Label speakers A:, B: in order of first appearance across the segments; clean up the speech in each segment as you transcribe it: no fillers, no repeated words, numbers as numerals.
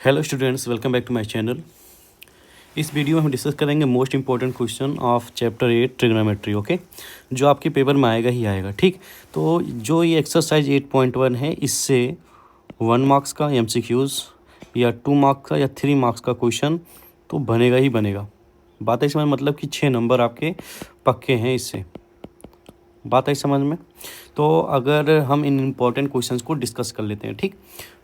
A: Hello students, welcome back to my channel. इस video में हम डिस्कस करेंगे most important question of chapter 8 trigonometry. Okay, जो आपके पेपर में आएगा ही आएगा। ठीक, तो जो ये एक्सरसाइज 8.1 है, इससे 1 मार्क्स का एमसीक्यूज़ या 2 मार्क्स का या 3 मार्क्स का क्वेश्चन तो बनेगा ही बनेगा। बात है इसमें, मतलब कि 6 नंबर आपके पक्के हैं इससे। बात है समझ में। तो अगर हम इन इम्पॉर्टेंट क्वेश्चंस को डिस्कस कर लेते हैं। ठीक,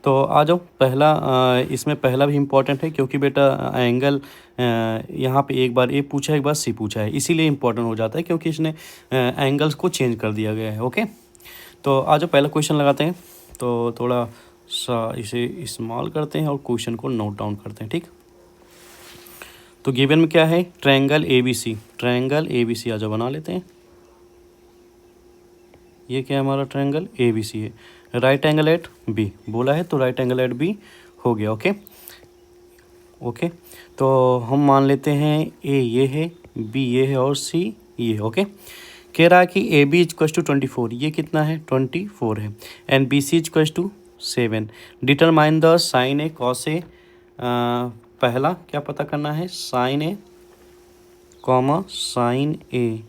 A: तो आ जाओ। पहला इसमें पहला भी इम्पॉर्टेंट है, क्योंकि बेटा एंगल यहाँ पे एक बार ए पूछा है, एक बार सी पूछा है, इसीलिए इम्पॉर्टेंट हो जाता है, क्योंकि इसने एंगल्स को चेंज कर दिया गया है। ओके, तो आ जाओ पहला क्वेश्चन लगाते हैं। तो थोड़ा सा इसे स्मॉल करते हैं और क्वेश्चन को नोट डाउन करते हैं। ठीक, तो गिवन में क्या है? Triangle ABC। ट्रायंगल ABC आ जाओ बना लेते हैं। ये क्या है? हमारा ट्रायंगल ABC है। राइट एंगल एट बी बोला है, तो राइट एंगल एट बी हो गया। ओके ओके, तो हम मान लेते हैं ए ये है, बी ये है और सी ये है। ओके, कह रहा है कि ए बी इक्वल्स टू 24, ये कितना है? 24 है। And B C equals to 7। Determine the sine A cos A. पहला क्या पता करना है? Sine A comma sine A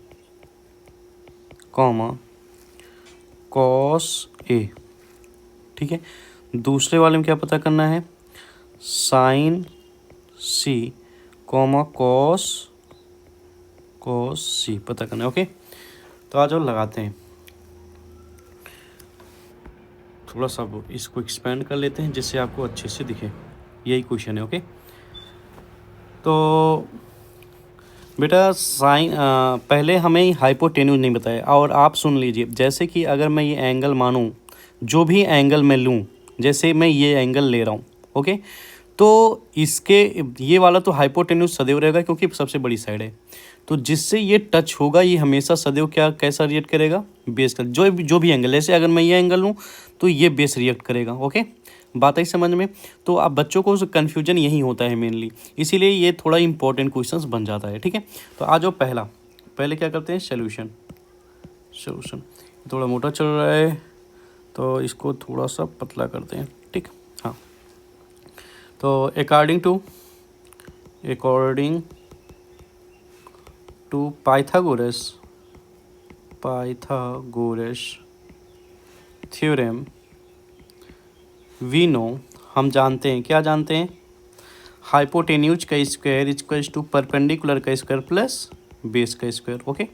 A: comma cos A. ठीक है, दूसरे वाले में क्या पता करना है? Sine C comma cos C पता करना है। ओके, तो आ जाओ लगाते हैं। थोड़ा सा इसको एक्सपेंड कर लेते हैं जिससे आपको अच्छे से दिखे। यही क्वेश्चन है। ओके, तो बेटा साइन पहले हमें हाइपोटेन्यूज नहीं बताया, और आप सुन लीजिए। जैसे कि अगर मैं ये एंगल मानूं, जो भी एंगल मैं लूं, जैसे मैं ये एंगल ले रहा हूं, ओके, तो इसके ये वाला तो हाइपोटेन्यूज सदैव रहेगा, क्योंकि सबसे बड़ी साइड है। तो जिससे ये टच होगा, ये हमेशा सदैव क्या कैसा रिएक्ट करेगा? बेस का जो भी एंगल, जैसे अगर मैं ये एंगल लूँ तो ये बेस रिएक्ट करेगा। ओके, बात है समझ में। तो अब बच्चों को कन्फ्यूजन यही होता है मेनली, इसीलिए ये थोड़ा इंपॉर्टेंट क्वेश्चंस बन जाता है। ठीक है, तो आ जाओ पहले क्या करते हैं? सॉल्यूशन थोड़ा मोटा चल रहा है, तो इसको थोड़ा सा पतला करते हैं। ठीक, हाँ, तो according to Pythagoras theorem we know, हम जानते हैं, क्या जानते हैं? हाइपोटेन्यूज का स्क्वायर इक्वल्स टू परपेंडिकुलर का स्क्वायर प्लस बेस का स्क्वायर। ओके,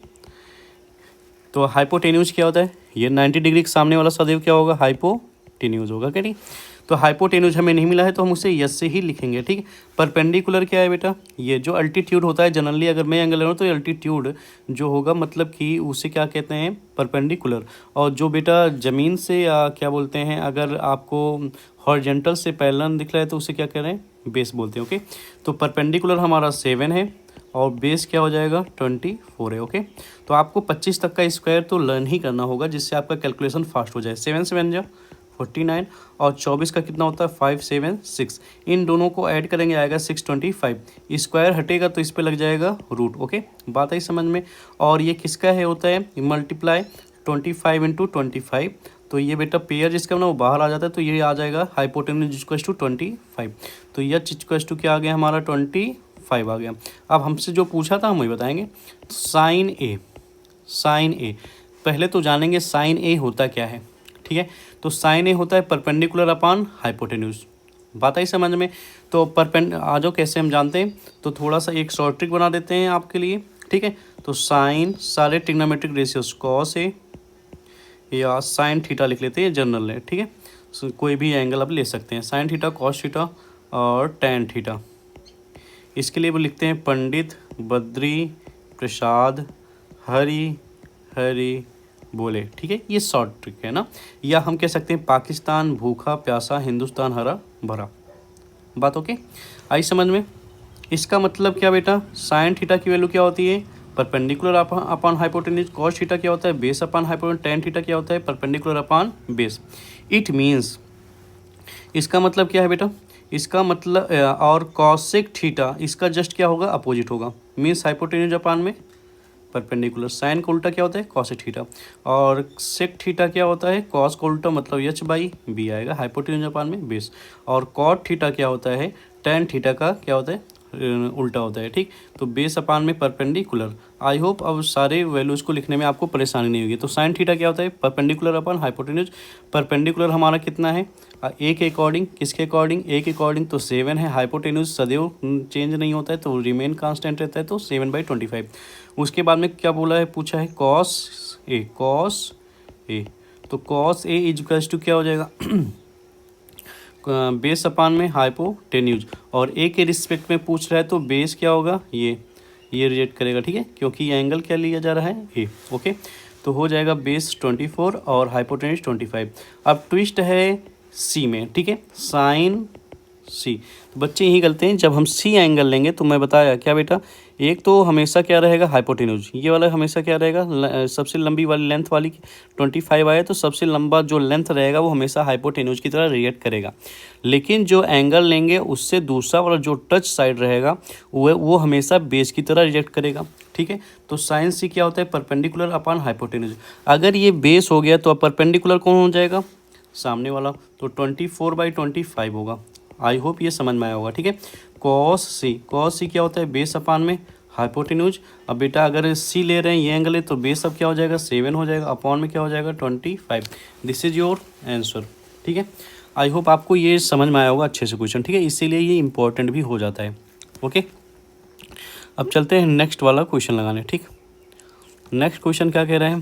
A: तो हाइपोटेन्यूज क्या होता है? ये 90 डिग्री के सामने वाला सदैव क्या होगा? हाइपोटेन्यूज होगा। क्या? ठीक, तो हाइपोटेन्यूज हमें नहीं मिला है, तो हम उसे यस से ही लिखेंगे। ठीक, परपेंडिकुलर क्या है बेटा? ये जो अल्टीट्यूड होता है, जनरली अगर मैं एंगल ले रहा हूँ तो अल्टीट्यूड जो होगा, मतलब कि उसे क्या कहते हैं? परपेंडिकुलर। और जो बेटा ज़मीन से या क्या बोलते हैं, अगर आपको हॉरिजॉन्टल से पैरेलल दिख रहा है तो उसे क्या कह रहे हैं? बेस बोलते हैं। ओके, तो परपेंडिकुलर हमारा 7 है और बेस क्या हो जाएगा? 24 है। ओके, तो आपको 25 तक का स्क्वायर तो लर्न ही करना होगा, जिससे आपका कैलकुलेशन फास्ट हो जाए। 7 से बन जाओ 49, और 24 का कितना होता है? 5 7 6। इन दोनों को ऐड करेंगे, आएगा 625। स्क्वायर हटेगा तो इस पर लग जाएगा रूट। ओके, बात आई समझ में। और ये किसका है? होता है मल्टीप्लाई 25 इंटू 25। तो ये बेटा पेयर जिसका ना वो बाहर आ जाता है, तो ये आ जाएगा हाइपोटेन्यूज इक्वल्स टू 25। तो यह इक्वल्स टू क्या आ गया हमारा? 25 आ गया। अब हमसे जो पूछा था हम वही बताएंगे। साइन ए पहले तो जानेंगे साइन ए होता क्या है। ठीक है, तो साइन ए होता है परपेंडिकुलर अपॉन हाइपोटेन्यूज। बात आई समझ में। तो आ जाओ कैसे हम जानते हैं, तो थोड़ा सा एक शॉर्ट ट्रिक बना देते हैं आपके लिए। ठीक है, तो साइन सारे ट्रिग्नोमेट्रिक रेशियोज कॉस ए या साइन थीटा लिख लेते हैं, जनरल है। ठीक है, कोई भी एंगल आप ले सकते हैं, साइन थीटा, कॉस थीटा और टैन थीटा। इसके लिए वो लिखते हैं पंडित बद्री प्रसाद हरी बोले। ठीक है, ये शॉर्ट ट्रिक है ना। या हम कह सकते हैं पाकिस्तान भूखा प्यासा, हिंदुस्तान हरा भरा। बात ओके आई समझ में। इसका मतलब क्या बेटा? साइन थीटा की वैल्यू क्या होती है? Perpendicular upon hypotenuse. Cos theta क्या होता है? Base upon hypotenuse. Tan theta क्या होता है? Perpendicular upon base. It means, इसका मतलब क्या है बेटा? इसका मतलब और कॉसेक थीटा इसका जस्ट क्या होगा? अपोजिट होगा। मीन्स हाइपोटेन्यूज अपॉन में परपेंडिकुलर। साइन का उल्टा क्या होता है, कॉस थीटा। और सेक थीटा क्या होता है, कॉस का उल्टा मतलब एच बाई बी आएगा, हाइपोटेन्यूज अपान में बेस। और कॉट थीटा क्या होता है, टेन थीटा का क्या होता है, उल्टा होता है, ठीक। तो बेस अपान में परपेंडिकुलर। आई होप अब सारे वैल्यूज़ को लिखने में आपको परेशानी नहीं होगी। तो साइन थीटा क्या होता है, परपेंडिकुलर अपान हाइपोटेन्यूज। परपेंडिकुलर हमारा कितना है, ए के अकॉर्डिंग, किसके अकॉर्डिंग, ए के अकॉर्डिंग तो 7 है। हाइपोटेन्यूज सदैव चेंज नहीं होता है तो रिमेन कांस्टेंट रहता है, तो 7/25। उसके बाद में क्या बोला है, पूछा है कॉस ए, कॉस ए। तो कॉस ए इज टू क्या हो जाएगा बेस अपान में हाइपोटेन्यूज। और ए के रिस्पेक्ट में पूछ रहा है तो बेस क्या होगा, ये रिजेक्ट करेगा, ठीक है, क्योंकि ये एंगल क्या लिया जा रहा है, ए। ओके, तो हो जाएगा बेस 24 और हाइपोटेन्यूज 25। अब ट्विस्ट है सी में, ठीक है, साइन सी। तो बच्चे यही करते हैं, जब हम सी एंगल लेंगे तो मैं बताया क्या बेटा, एक तो हमेशा क्या रहेगा हाइपोटेन्यूज, ये वाला हमेशा क्या रहेगा, सबसे लंबी वाली लेंथ वाली 25 आए तो सबसे लंबा जो लेंथ रहेगा वो हमेशा हाइपोटेन्यूज की तरह रिएक्ट करेगा। लेकिन जो एंगल लेंगे उससे दूसरा वाला जो टच साइड रहेगा वो हमेशा बेस की तरह रिएक्ट करेगा, ठीक है। तो साइन सी क्या होता है, परपेंडिकुलर अपान हाइपोटेन्यूज। अगर ये बेस हो गया तो अब परपेंडिकुलर कौन हो जाएगा, सामने वाला, तो 24/25 होगा। आई होप ये समझ में आया होगा, ठीक है। कॉस सी क्या होता है, बेस अपान में हाइपोटेन्यूज। अब बेटा अगर सी ले रहे हैं, ये एंगल है, तो बेस अब क्या हो जाएगा 7 हो जाएगा, अपॉन में क्या हो जाएगा 25। दिस इज योर आंसर, ठीक है। आई होप आपको ये समझ में आया होगा अच्छे से क्वेश्चन, ठीक है, इसीलिए ये इंपॉर्टेंट भी हो जाता है। ओके, अब चलते हैं नेक्स्ट वाला क्वेश्चन लगाने, ठीक। नेक्स्ट क्वेश्चन क्या कह रहे हैं,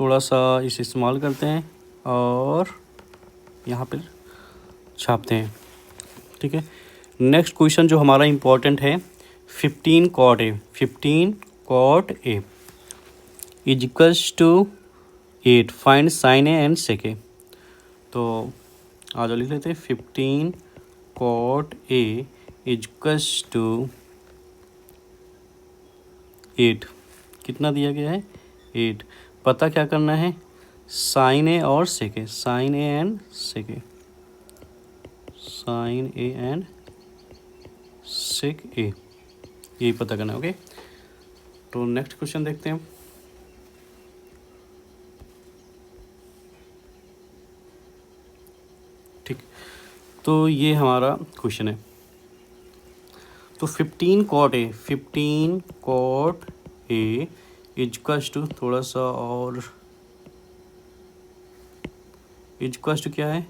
A: थोड़ा सा इसे इस्तेमाल करते हैं और यहाँ पर छापते हैं, ठीक है। नेक्स्ट क्वेश्चन जो हमारा इम्पोर्टेंट है, 15 cot A, 15 cot A is equals to 8, find sine A and sec A. तो आ जाओ लिख लेते हैं, 15 cot A is equals to 8, कितना दिया गया है 8। पता क्या करना है, साइन ए और sec A, sine A and sec A, sine A and sec A, यही पता करना है। ओके, तो नेक्स्ट क्वेश्चन देखते हैं। ठीक, तो ये हमारा क्वेश्चन है। तो 15 cot A, 15 cot A equals to, थोड़ा सा और, इजक्वल्स टू क्या है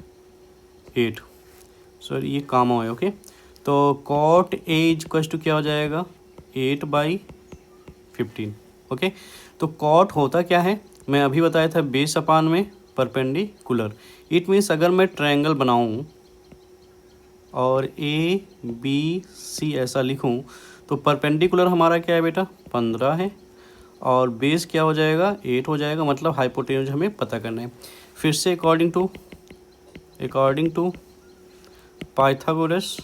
A: 8, सॉरी ये काम हो है। ओके, तो cot A इजक्वल्स टू क्या हो जाएगा 8/15। ओके, तो cot होता क्या है, मैं अभी बताया था, बेस अपान में परपेंडिकुलर। इट मीन्स अगर मैं ट्रायंगल बनाऊं और ए बी सी ऐसा लिखूं तो परपेंडिकुलर हमारा क्या है बेटा 15 है, और बेस क्या हो जाएगा 8 हो जाएगा, मतलब हाइपोटेन्यूज हमें पता करना है। फिर से according to Pythagoras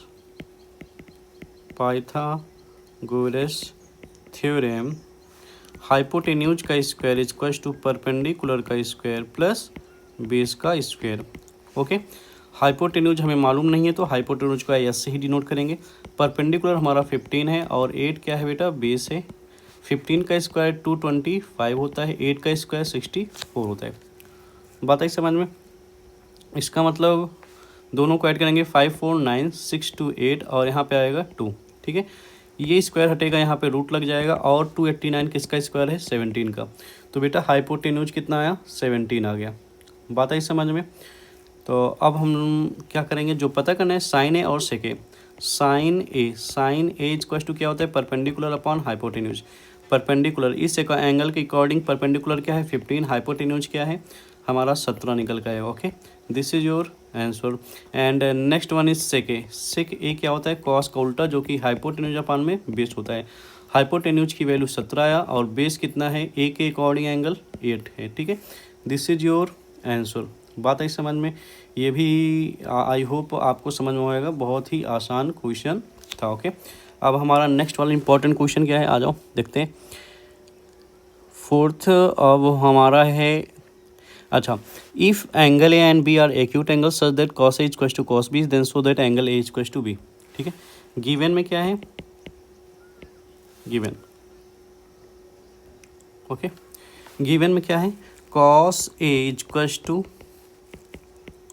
A: theorem, hypotenuse का स्क्वायर इक्वल्स टू परपेंडिकुलर का स्क्वायर प्लस बेस का स्क्वायर। ओके, हाइपोटेन्यूज हमें मालूम नहीं है तो हाइपोटेन्यूज का एस से ही डिनोट करेंगे। परपेंडिकुलर हमारा 15 है और 8 क्या है बेटा बेस है। 15 का स्क्वायर 225 होता है, 8 का स्क्वायर 64 होता है। बात आई समझ में, इसका मतलब दोनों को ऐड करेंगे 5 4 9 6 2 8 और यहाँ पे आएगा 2, ठीक है। ये स्क्वायर हटेगा, यहाँ पे रूट लग जाएगा, और 289 किसका स्क्वायर है 17 का। तो बेटा हाइपोटेन्यूज कितना आया 17 आ गया। बात आई समझ में। तो अब हम क्या करेंगे, जो पता करना है साइन ए और sec A. Sine A equals to क्या होता है परपेंडिकुलर अपॉन हाइपोटेन्यूज। परपेंडिकुलर इस एंगल के अकॉर्डिंग परपेंडिकुलर क्या है 15, हाइपोटेन्यूज क्या है हमारा 17 निकल का है। Okay, this is your answer. And next one is sec A. Sec A क्या होता है कॉस का उल्टा, जो कि हाइपोटेन्यूज अपान में बेस होता है। हाइपोटेन्यूज की वैल्यू 17 आया और बेस कितना है ए के अकॉर्डिंग एंगल 8 है, ठीक है। This is your answer. बात आई समझ में, ये भी आई होप आपको समझ में आएगा, बहुत ही आसान क्वेश्चन था। ओके, अब हमारा नेक्स्ट वाला इंपॉर्टेंट क्वेश्चन क्या है, आ जाओ देखते हैं। फोर्थ अब हमारा है, अच्छा, if angle A and B are acute angle such that cos A equals to cos B then so that angle A equals to B. ठीक है, गिवन में क्या है, गिवन ओके। गिवन में क्या है, cos A equals to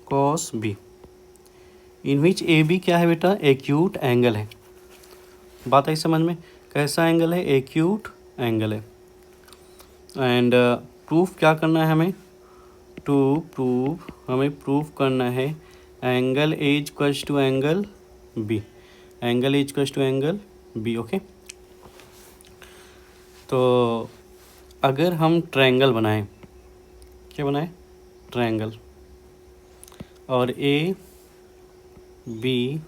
A: cos B, in which A B क्या है बेटा, एक्यूट एंगल है। बात आई समझ में, कैसा एंगल है, एक्यूट एंगल है। एंड प्रूफ क्या करना है हमें, हमें प्रूफ करना है angle A equals to angle B, angle A equals to angle B. Okay, तो अगर हम ट्रायंगल बनाएं, क्या बनाएं, ट्रायंगल, और ए बी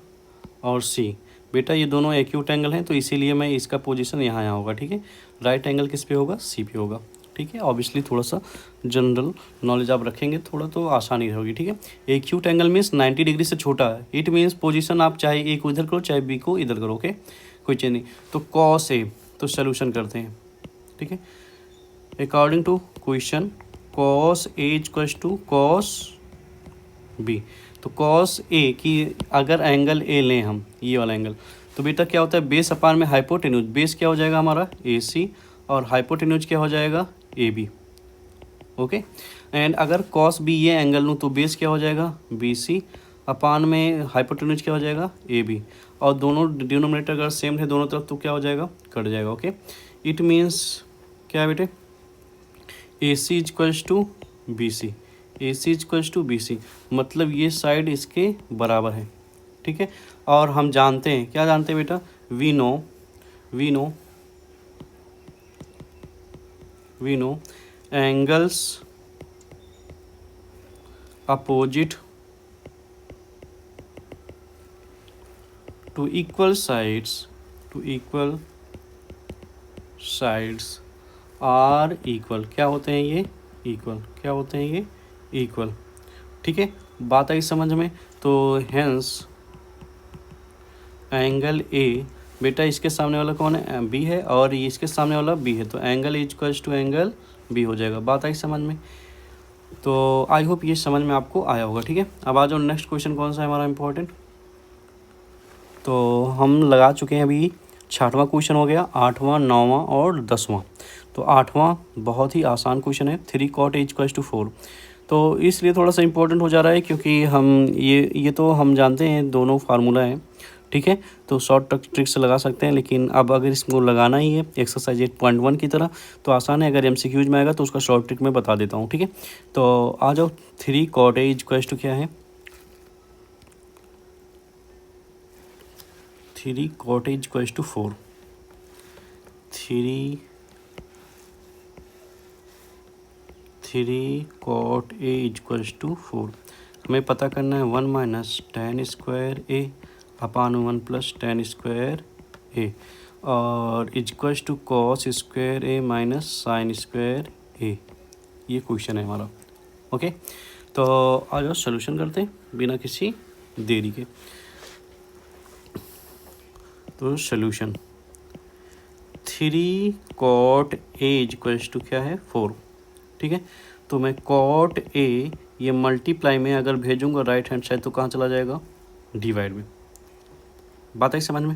A: और सी, बेटा ये दोनों एक्यूट एंगल हैं, तो इसीलिए मैं इसका पोजीशन यहाँ होगा, ठीक है। राइट एंगल किस पे होगा, सी पे होगा, ठीक है। ऑब्वियसली थोड़ा सा जनरल नॉलेज आप रखेंगे थोड़ा तो आसानी होगी, ठीक है। एक्यूट एंगल मीन्स 90 डिग्री से छोटा है, इट मीन्स पोजीशन आप चाहे ए को इधर करो चाहे बी को इधर करो, ओके, कोई चेंज नहीं। तो कॉस ए, तो सोल्यूशन करते हैं, ठीक है। According to question cos A equals to cos B, तो कॉस ए की अगर एंगल ए लें हम, ये वाला एंगल, तो बेटा क्या होता है, बेस अपान में हाइपोटेन्यूज, बेस क्या हो जाएगा हमारा ए सी, और हाइपोटेन्यूज क्या हो जाएगा ए बी, ओके। एंड अगर कॉस बी ये एंगल लूँ तो बेस क्या हो जाएगा बी सी, अपान में हाइपोटेन्यूज क्या हो जाएगा ए बी, और दोनों डिनोमिनेटर अगर सेम है दोनों तरफ तो क्या हो जाएगा, कट जाएगा, ओके। इट मीन्स क्या है बेटे, A C equals to B C, A C equals to B C, मतलब ये साइड इसके बराबर है, ठीक है। और हम जानते हैं, क्या जानते हैं बेटा, we know angles opposite to equal sides are equal, क्या होते हैं ये, इक्वल, क्या होते हैं ये, इक्वल, ठीक है। बात आई समझ में, तो हेंस एंगल ए, बेटा इसके सामने वाला कौन है, बी है, और ये इसके सामने वाला बी है, तो angle equals to angle B हो जाएगा। बात आई समझ में, तो आई होप ये समझ में आपको आया होगा, ठीक है। अब आ जाओ नेक्स्ट क्वेश्चन कौन सा है हमारा इम्पोर्टेंट, तो हम लगा चुके हैं अभी, 6वां क्वेश्चन हो गया, 8वां 9वां और 10वां। तो 8वां बहुत ही आसान क्वेश्चन है, 3 cot a इक्वल्स टू 4, तो इसलिए थोड़ा सा इंपॉर्टेंट हो जा रहा है क्योंकि हम ये तो हम जानते हैं दोनों फार्मूला हैं, ठीक है, तो शॉर्ट ट्रिक से लगा सकते हैं, लेकिन अब अगर इसको लगाना ही है एक्सरसाइज 8.1 की तरह तो आसान है, अगर MCQs में आएगा तो उसका शॉर्ट ट्रिक मैं बता देता हूँ, ठीक है। तो आ जाओ, 3 cot a इक्वल्स टू क्या है, 3 cot a equals to 4, 3 cot a equals to 4, हमें पता करना है 1 minus tan square a upon 1 plus tan square a, और equals to cos square a minus sine square a, ये क्वेश्चन है हमारा, ओके। तो आ जाओ सोल्यूशन करते हैं बिना किसी देरी के। तो solution 3 cot a equals to क्या है 4, ठीक है। तो मैं cot a ये मल्टीप्लाई में अगर भेजूंगा राइट हैंड साइड तो कहाँ चला जाएगा, डिवाइड में। बात आई समझ में,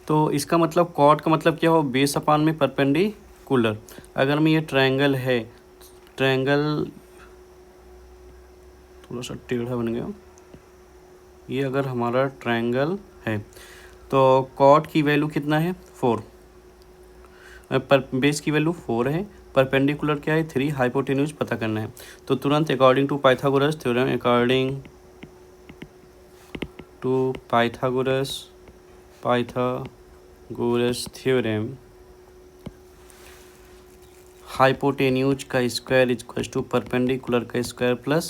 A: तो इसका मतलब cot का मतलब क्या हो, बेस अपान में परपेंडिकुलर। अगर मैं ये ट्रायंगल है, ट्रायंगल थोड़ा सा टेढ़ा बन गया, ये अगर हमारा ट्रायंगल है तो cot की वैल्यू कितना है 4, पर बेस की वैल्यू 4 है, परपेंडिकुलर क्या है 3, हाइपोटेन्यूज पता करना है। तो तुरंत according to Pythagoras theorem hypotenuse का स्क्वायर इक्वल्स टू परपेंडिकुलर का स्क्वायर प्लस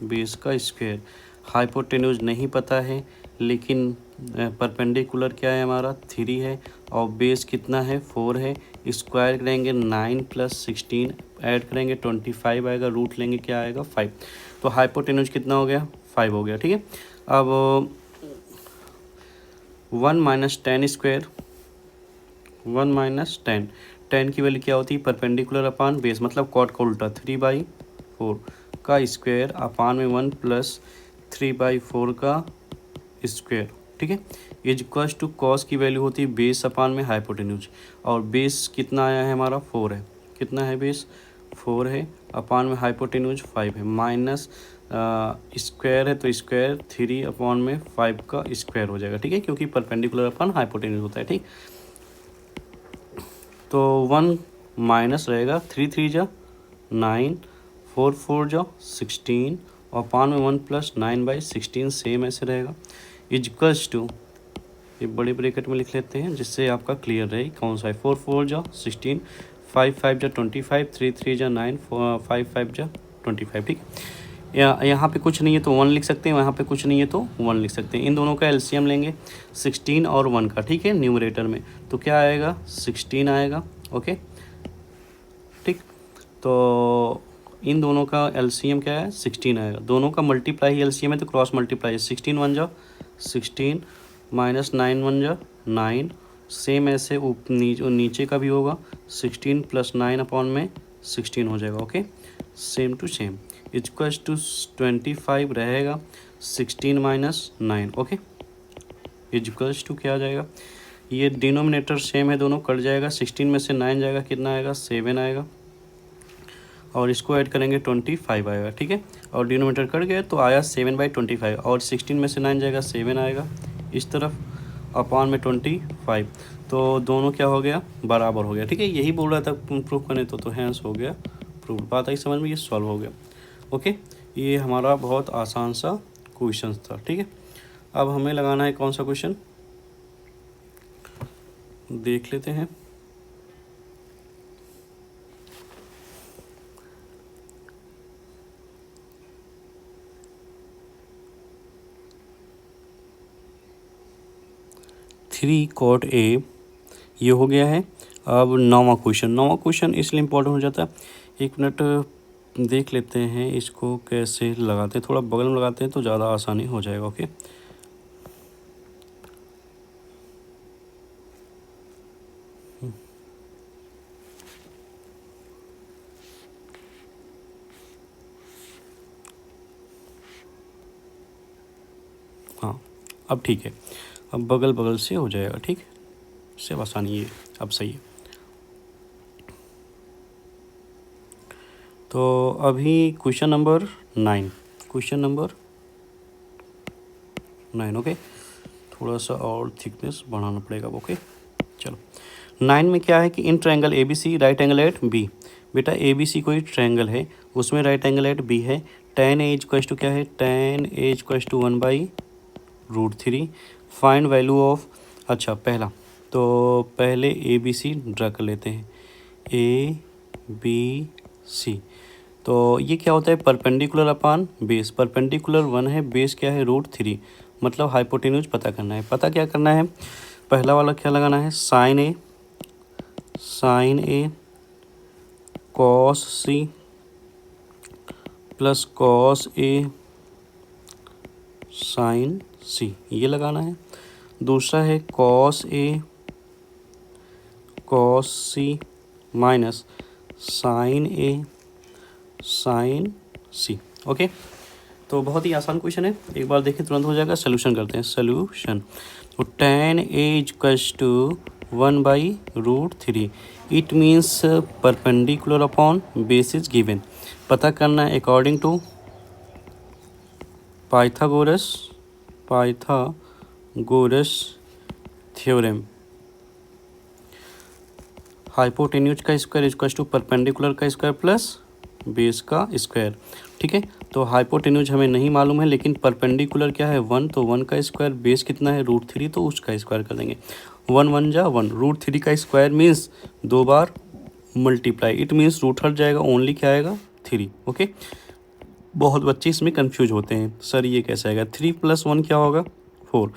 A: बेस का स्क्वायर। हाइपोटेन्यूज नहीं पता है, लेकिन परपेंडिकुलर क्या है हमारा 3 है, और बेस कितना है 4 है, स्क्वायर करेंगे 9 प्लस 16 ऐड करेंगे 25 आएगा, रूट लेंगे क्या आएगा 5, तो हाइपोटेन्यूज कितना हो गया 5 हो गया, ठीक है। अब 1 minus tan square, 1 minus tan की वैल्यू क्या होती है, परपेंडिकुलर अपान बेस, मतलब कॉट का उल्टा 3/4 का स्क्वायर अपान में 1 प्लस 3/4 का स्क्वायर, ठीक है। इज इक्वल्स टू कॉस की वैल्यू होती है बेस अपान में हाइपोटेन्यूज, और बेस कितना आया है हमारा 4 है, कितना है बेस 4 है, अपान में हाइपोटेन्यूज 5 है, माइनस स्क्वायर है तो स्क्वायर 3 अपॉन में 5 का स्क्वायर हो जाएगा, ठीक है, क्योंकि परपेंडिकुलर अपन हाइपोटेन्यूज होता है, ठीक। तो 1 माइनस रहेगा, 3 3 जा 9, 4 4 जा 16, और अपान में 1 प्लस 9/16 सेम ऐसे रहेगा, इक्वल्स टू, ये बड़े ब्रैकेट में लिख लेते हैं जिससे आपका क्लियर रहे कौन सा है। 4 4 जा 16, 5 5 जा 25, 3 3 जा 9, 5 5 जा 25, ठीक। यहाँ पे कुछ नहीं है तो 1 लिख सकते हैं, वहाँ पे कुछ नहीं है तो 1 लिख सकते हैं। इन दोनों का एलसीएम लेंगे 16 और 1 का, ठीक है, न्यूमरेटर में, तो क्या आएगा 16 आएगा, ओके, ठीक। तो इन दोनों का एलसीएम क्या है 16 आएगा, दोनों का मल्टीप्लाई एलसीएम है तो क्रॉस मल्टीप्लाई है, 16 1 जा 16 माइनस 9 1 जा 9, सेम ऐसे नीचे का भी होगा, 16 प्लस 9 अपॉन में 16 हो जाएगा, okay, same to same, equals to 25 रहेगा, 16 माइनस 9, ओके, इक्वल्स टू क्या आ जाएगा, ये डिनोमिनेटर सेम है दोनों, कट जाएगा, 16 में से 9 जाएगा, कितना आएगा 7 आएगा, और इसको ऐड करेंगे 25 आएगा, ठीक है, और डिनोमिनेटर कट गया तो आया 7/25, और 16 में से 9 जाएगा 7 आएगा इस तरफ, अपॉन में 25, तो दोनों क्या हो गया बराबर हो गया, ठीक है, यही बोल रहा था प्रूफ करने तो हैंस हो गया प्रूफ, बात आई समझ में, ये सॉल्व हो गया, ओके। ये हमारा बहुत आसान सा क्वेश्चन था, ठीक है। अब हमें लगाना है कौन सा क्वेश्चन देख लेते हैं। थ्री कॉट ए ये हो गया है। अब नौवां क्वेश्चन इसलिए इम्पोर्टेंट हो जाता है, 1 मिनट देख लेते हैं इसको कैसे लगाते हैं, थोड़ा बगल में लगाते हैं तो ज़्यादा आसानी हो जाएगा, ओके। हाँ अब ठीक है, अब बगल बगल से हो जाएगा, ठीक है, इससे आसानी है, अब सही है। तो अभी क्वेश्चन नंबर 9, ओके, थोड़ा सा और थिकनेस बढ़ाना पड़ेगा, ओके। चलो 9 में क्या है कि in triangle A B C right angle at B, बेटा ए बी सी कोई ट्रायंगल है, उसमें राइट एंगल एट बी है, tan A इक्वल्स टू क्या है, tan A equals to 1/√3, find value of, अच्छा पहला तो पहले ए बी सी ड्रा कर लेते हैं, ए बी सी, तो ये क्या होता है परपेंडिकुलर अपान बेस, परपेंडिकुलर 1 है, बेस क्या है √3, मतलब हाइपोटेन्यूज पता करना है, पता क्या करना है, पहला वाला क्या लगाना है sine A cos C plus cos A sign सी, ये लगाना है। दूसरा है कॉस ए कॉस सी माइनस साइन ए साइन सी, ओके। तो बहुत ही आसान क्वेश्चन है, एक बार देखें तुरंत हो जाएगा। सोल्यूशन करते हैं, सोल्यूशन, तो tan A equals to 1/√3, it means perpendicular upon base is given, पता करना है according to Pythagoras theorem, hypotenuse का स्क्वायर इक्वल्स टू परपेंडिकुलर का स्क्वायर प्लस बेस का स्क्वायर, ठीक है। तो हाइपोटेन्यूज हमें नहीं मालूम है, लेकिन परपेंडिकुलर क्या है 1, तो 1 का स्क्वायर, बेस कितना है √3, तो उसका स्क्वायर कर देंगे, 1 1 जा 1, √3 का स्क्वायर मीन्स 2 बार मल्टीप्लाई, इट मीन्स रूट हट जाएगा, ओनली क्या आएगा 3, ओके। बहुत बच्चे इसमें कंफ्यूज होते हैं, सर ये कैसे आएगा, 3 + 1 क्या होगा 4,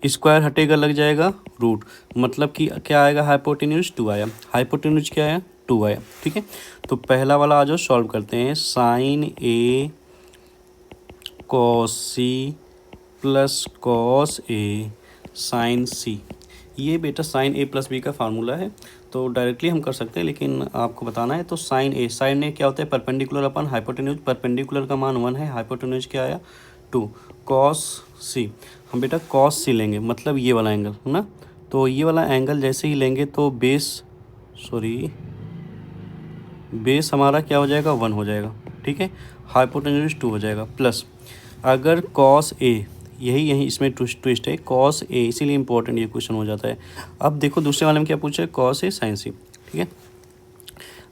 A: स्क्वायर हटेगा लग जाएगा रूट, मतलब कि क्या आएगा हाइपोटेन्यूज 2 आया, हाइपोटेन्यूज क्या आया 2 आया, ठीक है। तो पहला वाला आज सॉल्व करते हैं, sign A cos C plus cos A sign सी, ये बेटा साइन ए प्लस बी का फार्मूला है, तो डायरेक्टली हम कर सकते हैं, लेकिन आपको बताना है। तो साइन ए क्या होता है परपेंडिकुलर अपन हाइपोटेन्यूज, परपेंडिकुलर का मान 1 है, हाइपोटेन्यूज क्या आया 2, कॉस सी, हम बेटा कॉस सी लेंगे, मतलब ये वाला एंगल है ना, तो ये वाला एंगल जैसे ही लेंगे तो बेस बेस हमारा क्या हो जाएगा 1 हो जाएगा, ठीक है। हाइपोटेन्यूज 2 हो जाएगा प्लस अगर कॉस ए, यही इसमें ट्विस्ट है, कॉस ए, इसीलिए इंपॉर्टेंट ये क्वेश्चन हो जाता है। अब देखो दूसरे वाले में क्या पूछा है, कॉस ए साइन सी, ठीक है,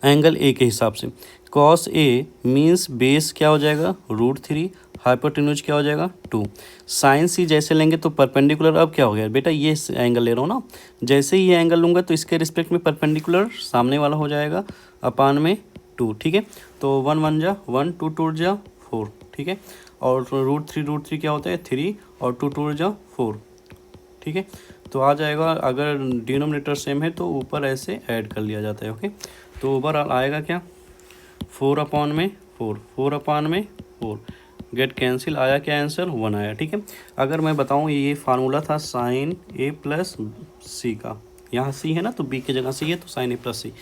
A: एंगल ए के हिसाब से। कॉस ए मीन्स बेस क्या हो जाएगा √3, हाइपोटेन्यूज क्या हो जाएगा 2। साइन सी जैसे लेंगे तो परपेंडिकुलर, अब क्या हो गया बेटा, ये एंगल ले रहा हूँ ना, जैसे ही ये एंगल लूँगा तो इसके रिस्पेक्ट में परपेंडिकुलर सामने वाला हो जाएगा अपान में 2, ठीक है। तो 1 1 जा 1, 2 2 जा 4, ठीक है। और √3 क्या होता है 3, और 2 2 जा 4, ठीक है। तो आ जाएगा, अगर डिनोमिनेटर सेम है तो ऊपर ऐसे ऐड कर लिया जाता है, ओके। तो ओवरऑल आएगा क्या 4 अपान में 4, 4 अपान में 4, गेट कैंसिल, आया क्या आंसर 1 आया, ठीक है। अगर मैं बताऊँ ये फार्मूला था साइन ए प्लस सी का, यहाँ सी है ना तो बी की जगह सी है तो साइन ए प्लस सी।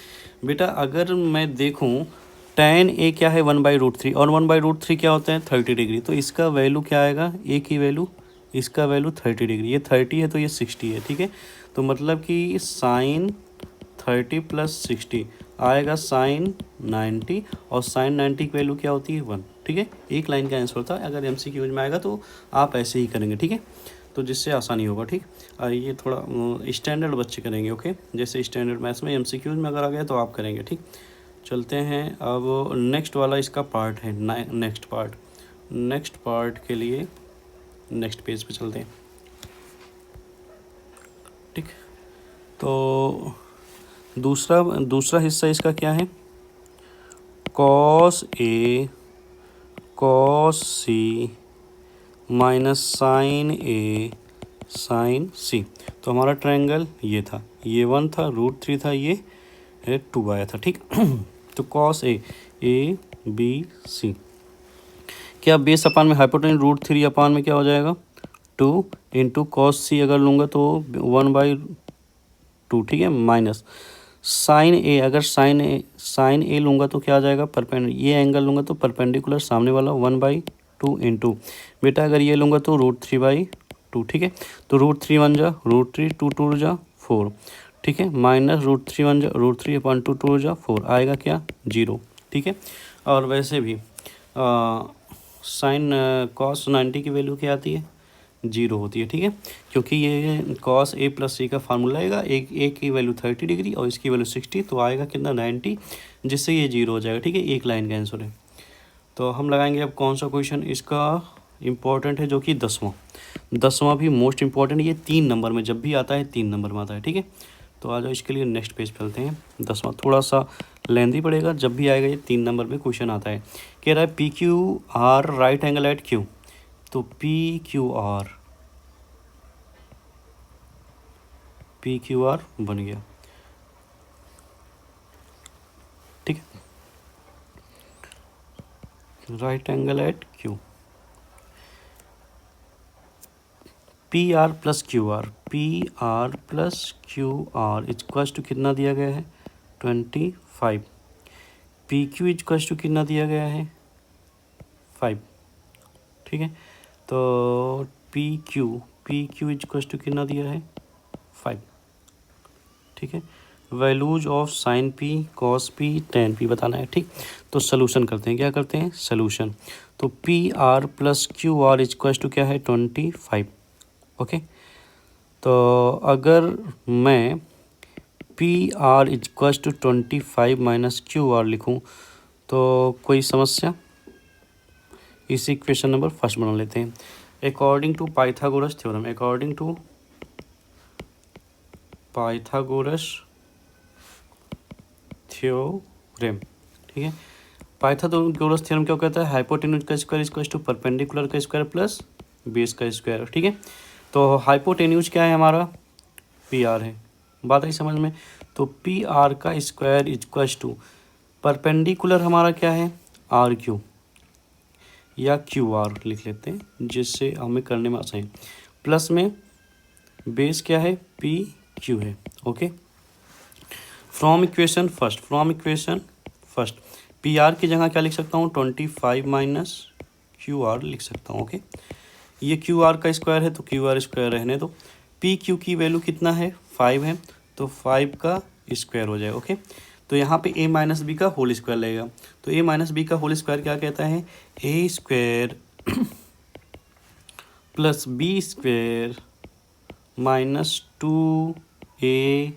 A: बेटा अगर मैं देखूँ tan ए क्या है 1/√3, और 1/√3 क्या होता है 30 डिग्री, तो इसका वैल्यू क्या आएगा, ए की वैल्यू, इसका वैल्यू 30 डिग्री, ये 30 है तो ये 60 है, ठीक है। तो मतलब कि साइन 30 प्लस 60 आएगा साइन 90, और साइन 90 की वैल्यू क्या होती है 1, ठीक है। एक लाइन का आंसर होता है, अगर MCQ में आएगा तो आप ऐसे ही करेंगे, ठीक है, तो जिससे आसानी होगा, ठीक। ये थोड़ा स्टैंडर्ड बच्चे करेंगे, ओके, जैसे स्टैंडर्ड मैथ्स में MCQ में अगर आ गया तो आप करेंगे, ठीक। चलते हैं अब नेक्स्ट वाला इसका पार्ट है, नेक्स्ट पार्ट के लिए नेक्स्ट पेज पे चलते हैं, ठीक। तो दूसरा हिस्सा इसका क्या है, कॉस ए कॉस सी माइनस साइन ए साइन सी। तो हमारा ट्रायंगल ये था, ये 1 था, √3 था, ये 2 आया था, ठीक। तो कॉस ए बी सी, क्या बेस अपान में हाइपोटेन्यूज √3 अपान में क्या हो जाएगा 2 इंटू कॉस सी, अगर लूँगा तो 1/2, ठीक है, माइनस साइन ए, अगर साइन ए लूँगा तो क्या आ जाएगा ये एंगल लूँगा तो परपेंडिकुलर सामने वाला 1/2 इंटू, बेटा अगर ये लूँगा तो √3/2, ठीक है। तो √3 1 जा √3, 2 2 जा 4, ठीक है, माइनस √3 1 जा √3 अपान 2 2 जा 4, आएगा क्या 0, ठीक है। और वैसे भी साइन कॉस 90 की वैल्यू क्या आती है 0 होती है, ठीक है, क्योंकि ये कॉस ए प्लस सी का फार्मूला आएगा, एक की वैल्यू 30 डिग्री और इसकी वैल्यू 60, तो आएगा कितना 90, जिससे ये 0 हो जाएगा, ठीक है, एक लाइन का आंसर है। तो हम लगाएंगे अब कौन सा क्वेश्चन इसका इम्पोर्टेंट है, जो कि 10वां भी मोस्ट इम्पॉर्टेंट, ये 3 नंबर में जब भी आता है 3 नंबर में आता है, ठीक है। तो आ जाओ इसके लिए नेक्स्ट पेज पे चलते हैं। 10वां थोड़ा सा लेंदी पड़ेगा, जब भी आएगा ये 3 नंबर में क्वेश्चन आता है। कह रहा है PQR right angle at Q, तो PQR बन गया, ठीक है, right angle at Q, PR plus QR equals to कितना दिया गया है 25, PQ इक्वल्स टू कितना दिया गया है 5, ठीक है। तो PQ इक्वल्स टू कितना दिया है 5, ठीक है। Values of sine P cos P tan P बताना है, ठीक। तो सलूशन करते हैं, क्या करते हैं सलूशन। तो PR plus QR equals to क्या है 25, ओके। तो अगर मैं PR equals to 25 minus QR लिखूं तो कोई समस्या, इसी इक्वेशन नंबर फर्स्ट बना लेते हैं। अकॉर्डिंग टू पाइथागोरस थ्योरम, ठीक है। पाइथागोरस थ्योरम क्या कहता है, हाइपोटेन्यूज का स्क्वायर इक्वल्स टू परपेंडिकुलर का स्क्वायर प्लस बेस का स्क्वायर, ठीक है। तो हाइपोटेन्यूज क्या है हमारा PR है, बात आई समझ में। तो PR का स्क्वायर इक्वल्स टू परपेंडिकुलर हमारा क्या है RQ या QR लिख लेते हैं, जिससे हमें करने में आसानी, प्लस में बेस क्या है PQ है, okay. From equation first PR की जगह क्या लिख सकता हूँ 25 माइनस QR लिख सकता हूँ, ओके। ये QR का स्क्वायर है तो QR स्क्वायर रहने दो, PQ की वैल्यू कितना है 5 है, तो 5 का स्क्वायर हो जाए, ओके। तो यहाँ पे a माइनस बी का होल स्क्वायर लगेगा। तो a माइनस बी का होल स्क्वायर क्या कहता है, a square plus B square minus 2a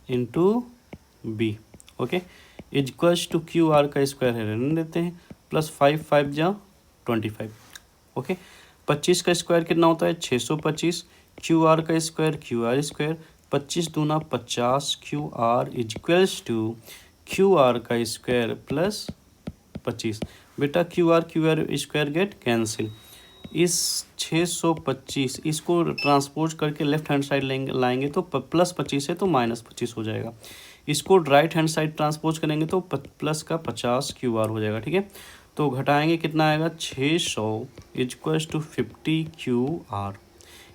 A: into B, okay, equals to Q R का स्क्वायर है रहने देते हैं, प्लस 5 5 जा 25, ओके। 25 का स्क्वायर कितना होता है 625, क्यू आर का स्क्वायर क्यू आर स्क्वायर, 25 दूना 50, Q R equals to Q R का स्क्वायर प्लस 25। बेटा Q R square get cancel, इस 625 इसको ट्रांसपोज करके लेफ्ट हैंड साइड लाएंगे तो प्लस 25 है तो माइनस 25 हो जाएगा। इसको राइट हैंड साइड ट्रांसपोज करेंगे तो प्लस का 50 क्यू आर हो जाएगा, ठीक है। तो घटाएंगे कितना आएगा 600 इक्वल्स टू 50 क्यू आर,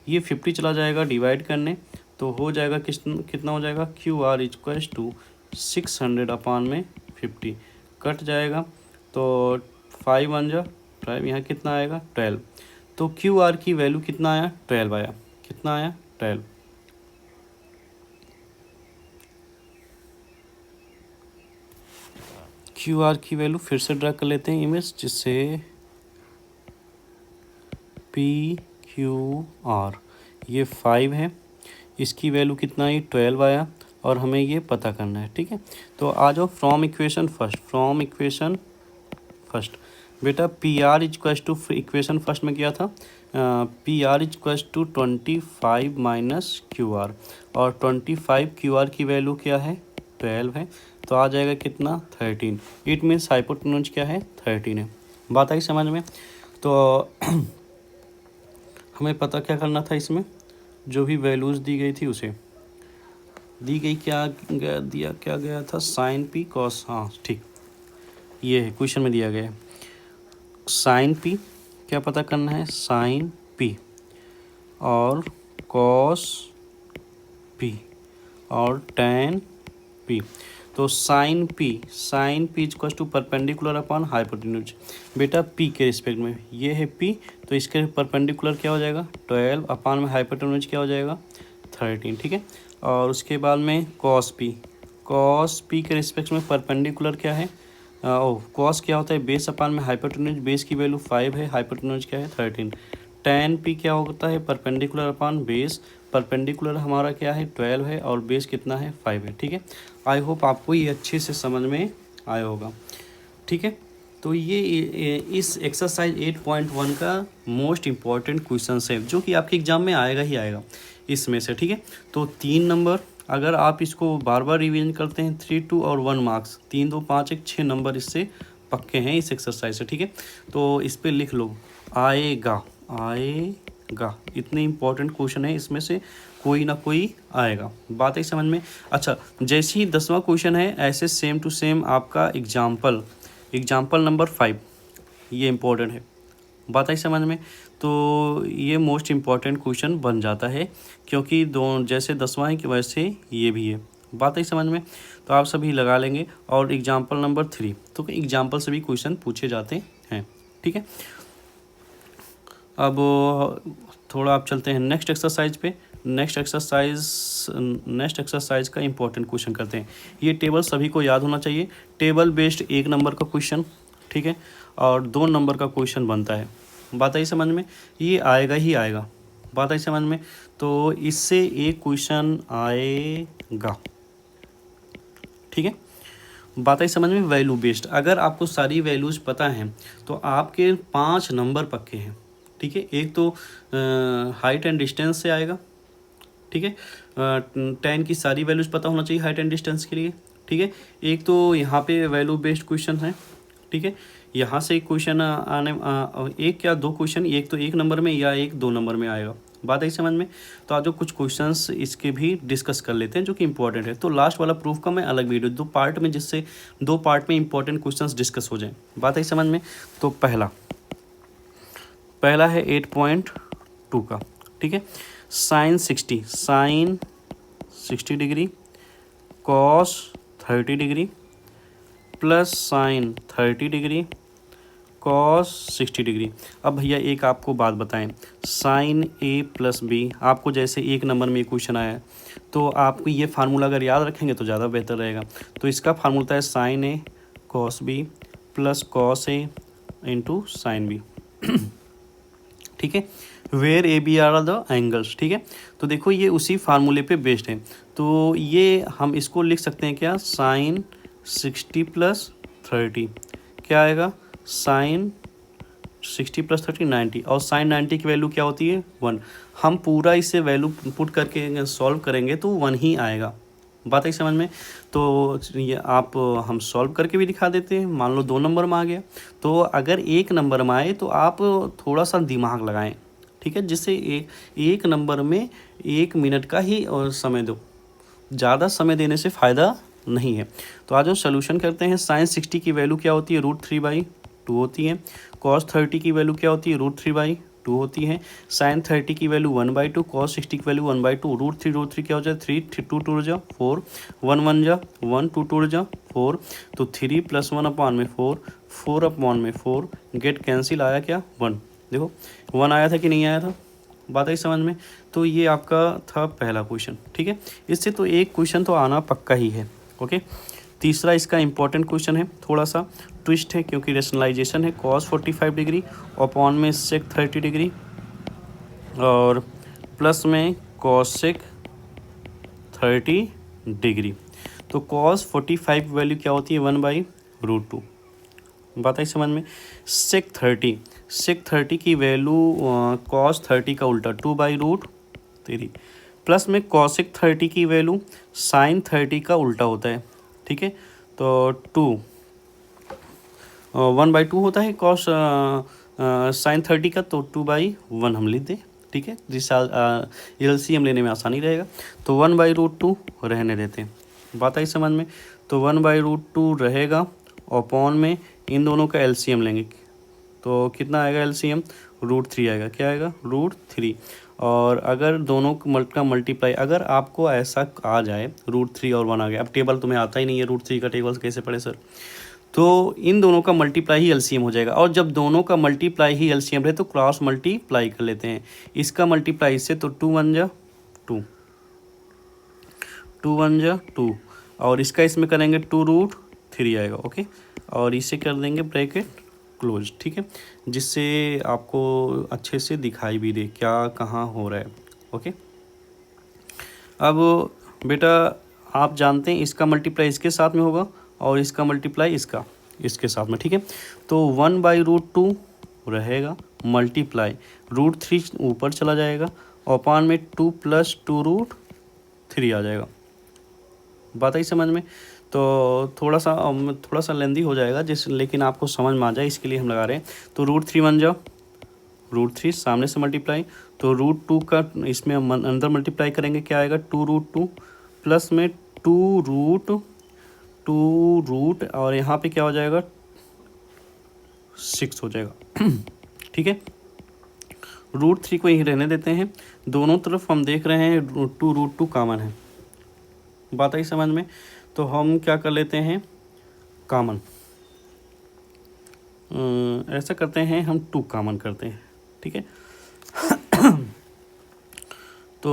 A: ये 50 चला जाएगा डिवाइड करने, तो हो जाएगा कितना हो जाएगा क्यू आर इक्वल्स टू 600 अपान में 50 कट जाएगा, तो 5 1 जा 5, यहाँ कितना आएगा 12। तो क्यू आर की वैल्यू कितना आया 12 आया, कितना आया 12। क्यू आर की वैल्यू फिर से ड्रा कर लेते हैं इमेज, जिससे पी क्यू आर ये 5 है, इसकी वैल्यू कितना आई 12 आया, और हमें ये पता करना है, ठीक है। तो आ जाओ फ्रॉम इक्वेशन फर्स्ट, बेटा P R equals to equation first में क्या था, P R equals to 25 minus Q R, और 25 क्यू आर की वैल्यू क्या है 12 है, तो आ जाएगा कितना 13। इट मीन्स हाइपोटेन्यूज क्या है 13 है। बात आई समझ में। तो हमें पता क्या करना था, इसमें जो भी वैल्यूज़ दी गई थी उसे दी गई क्या गया था साइन पी कॉस, हाँ ठीक, ये है क्वेश्चन में दिया गया है साइन पी, क्या पता करना है साइन पी और कॉस पी और टेन पी। तो sine P equal to perpendicular upon hypotenuse, बेटा पी के रिस्पेक्ट में ये है पी, तो इसके परपेंडिकुलर क्या हो जाएगा 12 अपान में हाइपोटेन्यूज क्या हो जाएगा 13, ठीक है। और उसके बाद में कॉस पी के रिस्पेक्ट में परपेंडिकुलर क्या है, कॉस क्या होता है बेस अपान में हाइपोटेन्यूज, बेस की वैल्यू 5 है, हाइपोटेन्यूज क्या है 13। टेन पी क्या होता है परपेंडिकुलर अपान बेस, परपेंडिकुलर हमारा क्या है 12 है और बेस कितना है 5 है, ठीक है। आई होप आपको ये अच्छे से समझ में आया होगा, ठीक है। तो ये इस एक्सरसाइज 8.1 का मोस्ट इम्पॉर्टेंट क्वेश्चन है जो कि आपके एग्जाम में आएगा ही आएगा इसमें से, ठीक है। तो 3 नंबर अगर आप इसको बार बार रिवीजन करते हैं 3 2 और 1 मार्क्स, 3 2 5 1 6 नंबर इससे पक्के हैं इस एक्सरसाइज से, ठीक है। तो इस पर लिख लो आएगा, इतने इम्पोर्टेंट क्वेश्चन है, इसमें से कोई ना कोई आएगा। बात है समझ में। अच्छा, जैसे ही 10वां क्वेश्चन है ऐसे सेम टू सेम आपका एग्जाम्पल नंबर 5 ये इम्पोर्टेंट है। बात आई समझ में। तो ये मोस्ट इम्पॉर्टेंट क्वेश्चन बन जाता है क्योंकि जैसे 10वां है कि वैसे ये भी है। बात आई समझ में। तो आप सभी लगा लेंगे। और एग्जाम्पल नंबर 3 तो एग्जाम्पल से भी क्वेश्चन पूछे जाते हैं, ठीक है। अब थोड़ा आप चलते हैं नेक्स्ट एक्सरसाइज पे। नेक्स्ट एक्सरसाइज का इंपॉर्टेंट क्वेश्चन करते हैं। ये टेबल सभी को याद होना चाहिए। टेबल बेस्ड 1 नंबर का क्वेश्चन, ठीक है, और 2 नंबर का क्वेश्चन बनता है। बात आई समझ में। ये आएगा ही आएगा। बात आई समझ में। तो इससे एक क्वेश्चन आएगा, ठीक है। बात आई समझ में। वैल्यू बेस्ड, अगर आपको सारी वैल्यूज पता हैं तो आपके 5 नंबर पक्के हैं, ठीक है। एक तो हाइट एंड डिस्टेंस से आएगा, ठीक है। 10 की सारी वैल्यूज पता होना चाहिए हाइट एंड डिस्टेंस के लिए, ठीक है। एक तो यहाँ पे वैल्यू बेस्ड क्वेश्चन है, ठीक है। यहाँ से एक क्वेश्चन एक या 2 क्वेश्चन, एक तो 1 नंबर में या 1 2 नंबर में आएगा। बात आई समझ में। तो आज जो कुछ क्वेश्चंस इसके भी डिस्कस कर लेते हैं जो कि इंपॉर्टेंट है। तो लास्ट वाला प्रूफ का मैं अलग वीडियो 2 पार्ट में, जिससे 2 पार्ट में इंपॉर्टेंट क्वेश्चंस डिस्कस हो जाए। बात आई समझ में। तो पहला है 8.2 का, ठीक है। Sine 60 degree cos 30 degree plus sine 30 degree cos 60 degree. अब भैया एक आपको बात बताएं, साइन ए प्लस बी, आपको जैसे 1 नंबर में क्वेश्चन आया है तो आपको ये फार्मूला अगर याद रखेंगे तो ज़्यादा बेहतर रहेगा। तो इसका फार्मूला है sine A cos B plus cos A into sine B. ठीक है, where A B are the angles. ठीक है, तो देखो ये उसी फार्मूले पे बेस्ड है। तो ये हम इसको लिख सकते हैं क्या, साइन 60 प्लस 30 क्या आएगा, साइन 60 प्लस 30 90, और साइन 90 की वैल्यू क्या होती है 1। हम पूरा इसे वैल्यू पुट करके सॉल्व करेंगे तो 1 ही आएगा। बात है समझ में। तो ये आप हम सॉल्व करके भी दिखा देते हैं। मान लो 2 नंबर में आ गया, तो अगर 1 नंबर में आए तो आप थोड़ा सा दिमाग लगाएं, ठीक है, जिससे एक नंबर में 1 मिनट का ही और समय दो, ज़्यादा समय देने से फ़ायदा नहीं है। तो आज हम सोल्यूशन करते हैं। साइन 60 की वैल्यू क्या होती है, √3/2 होती है। कॉस 30 की वैल्यू क्या होती है, √3/2 होती है। साइन 30 की वैल्यू 1/2, कॉस 60 की वैल्यू 1/2। √3 क्या हो जाए 3, 2 2 जा 4, 1 1 जा 1, 2 2 जा 4, तो 3 + 1/4, 4/4, गेट कैंसिल, आया क्या 1। देखो 1 आया था कि नहीं आया था, बात आई समझ में। तो ये आपका था पहला क्वेश्चन। ठीक है, इससे तो एक क्वेश्चन तो आना पक्का ही है। ओके, तीसरा इसका इंपॉर्टेंट क्वेश्चन है, थोड़ा सा ट्विस्ट है क्योंकि रेशनलाइजेशन है। कॉस 45 डिग्री अपॉन में सेक 30 डिग्री और प्लस में कॉसेक 30 डिग्री। तो कॉस 45 वैल्यू क्या होती है 1/√2, बात आई समझ में। सेक 30 की वैल्यू कॉस 30 का उल्टा 2/√3, प्लस में कॉसेक 30 की वैल्यू साइन 30 का उल्टा होता है। ठीक है, तो 1/2 होता है कॉस साइन 30 का, तो 2/1 हम लिख दें। ठीक है, जिस LCM लेने में आसानी रहेगा। तो 1/√2 रहने देते हैं, बात आई समझ में। तो 1/√2 रहेगा, अपॉन में इन दोनों का LCM लेंगे तो कितना आएगा LCM, √3 आएगा। क्या आएगा, √3। और अगर दोनों का मल्टीप्लाई, अगर आपको ऐसा आ जाए √3 और 1 आ गया, अब टेबल तुम्हें आता ही नहीं है, √3 का टेबल कैसे पढ़े सर, तो इन दोनों का मल्टीप्लाई ही LCM हो जाएगा। और जब दोनों का मल्टीप्लाई ही LCM रहे तो क्रॉस मल्टीप्लाई कर लेते हैं। इसका मल्टीप्लाई इससे, तो 2 1 जा 2, 2 1 जा 2, और इसका इसमें करेंगे 2√3 आएगा। ओके, और इसे कर देंगे ब्रैकेट क्लोज। ठीक है, जिससे आपको अच्छे से दिखाई भी दे क्या कहाँ हो रहा है। ओके, अब बेटा आप जानते हैं इसका मल्टीप्लाई इसके साथ में होगा और इसका मल्टीप्लाई इसके साथ में। ठीक है, तो 1/√2 रहेगा, मल्टीप्लाई √3 ऊपर चला जाएगा, अपॉन में 2 + 2√3 आ जाएगा। बात आई समझ में। तो थोड़ा सा लेंदी हो जाएगा लेकिन आपको समझ में आ जाए इसके लिए हम लगा रहे हैं। तो √3 बन जाओ, √3 सामने से मल्टीप्लाई, तो √2 का इसमें अंदर मल्टीप्लाई करेंगे, क्या आएगा 2√2, प्लस में 2 रूट और यहाँ पे क्या हो जाएगा 6 हो जाएगा। ठीक है, √3 को यहीं रहने देते हैं। दोनों तरफ हम देख रहे हैं 2√2 कॉमन है, बात आई समझ में। तो हम क्या कर लेते हैं कॉमन, ऐसा करते हैं हम 2 कॉमन करते हैं। ठीक है, तो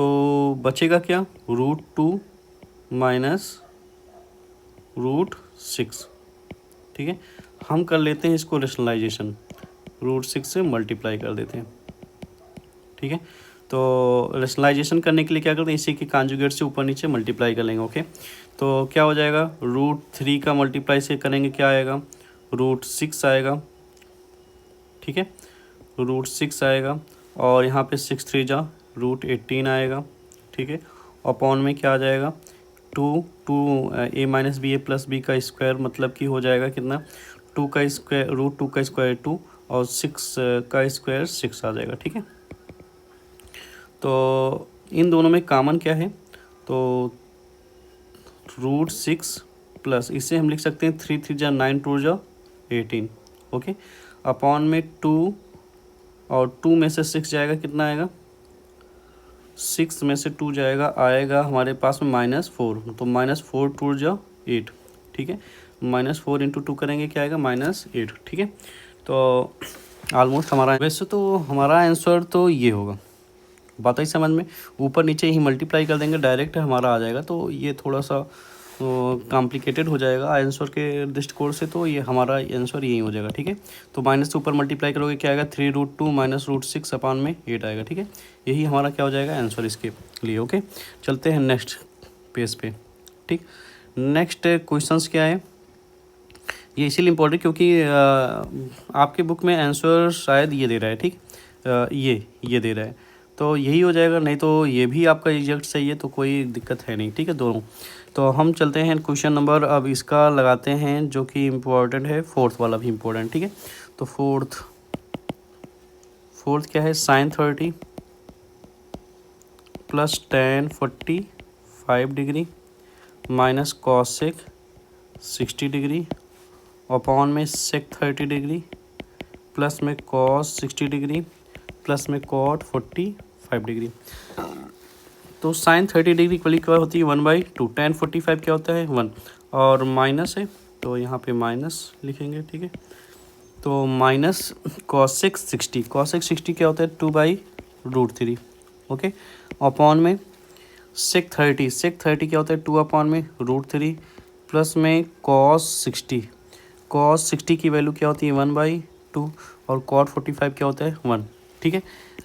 A: बचेगा क्या √2 माइनस √6। ठीक है, हम कर लेते हैं इसको रेशनलाइजेशन, √6 से मल्टीप्लाई कर देते हैं। ठीक है, तो रेशनलाइजेशन करने के लिए क्या करते हैं, इसी के कॉन्जुगेट से ऊपर नीचे मल्टीप्लाई कर लेंगे। ओके, तो क्या हो जाएगा √3 का मल्टीप्लाई से करेंगे क्या आएगा √6 आएगा। ठीक है, √6 आएगा, और यहाँ पे 6 3 जा √18 आएगा। ठीक है, अपॉन में क्या आ जाएगा 2 a - b a + b का स्क्वायर, मतलब कि हो जाएगा कितना 2 का स्क्वायर, √2 का स्क्वायर 2 और 6 का स्क्वायर 6 आ जाएगा। ठीक है, तो इन दोनों में कॉमन क्या है, तो √6 प्लस इसे हम लिख सकते हैं 3 3 जा 9 2 जा 18। ओके, अपॉन में 2 और 2 में से 6 जाएगा, कितना आएगा 6 में से 2 जाएगा, आएगा हमारे पास में -4, तो -4 2 जा 8। ठीक है, -4 × 2 करेंगे क्या आएगा -8। ठीक है, तो ऑलमोस्ट हमारा, वैसे तो हमारा आंसर तो ये होगा। बात आई समझ में। ऊपर नीचे ही मल्टीप्लाई कर देंगे डायरेक्ट हमारा आ जाएगा, तो ये थोड़ा सा कॉम्प्लिकेटेड हो जाएगा आंसर के दृष्टिकोण से, तो ये हमारा आंसर यही हो जाएगा। ठीक है, तो माइनस से ऊपर मल्टीप्लाई करोगे क्या आएगा, 3√2 माइनस √6 अपान में 8 आएगा। ठीक है, यही हमारा क्या हो जाएगा आंसर इसके लिए। ओके, चलते हैं नेक्स्ट पेज पे। ठीक, नेक्स्ट क्वेश्चंस क्या है, ये इसीलिए इम्पोर्टेंट क्योंकि आपके बुक में आंसर शायद ये दे रहा है। ठीक, ये दे रहा है, तो यही हो जाएगा, नहीं तो ये भी आपका एग्जैक्ट सही है, तो कोई दिक्कत है नहीं। ठीक है दोनों। तो हम चलते हैं क्वेश्चन नंबर, अब इसका लगाते हैं जो कि इम्पोर्टेंट है, फोर्थ वाला भी इम्पोर्टेंट। ठीक है, तो फोर्थ क्या है, sin30 plus tan45 degree minus cos60 degree upon में sec30 डिग्री प्लस में cos60 डिग्री प्लस में cot45 डिग्री। तो sin30 डिग्री इक्वली क्या होती है 1/2, tan45 क्या होता है 1, और माइनस है तो यहाँ पे माइनस लिखेंगे। ठीक है, तो माइनस cos60 क्या होता है 2/√3। ओके, अपॉन में sec30 क्या होता है 2 अपॉन में √3 प्लस में cos60 की वैल्यू क्या होती है 1/2 और cot45 क्या होता है 1। ठीक है,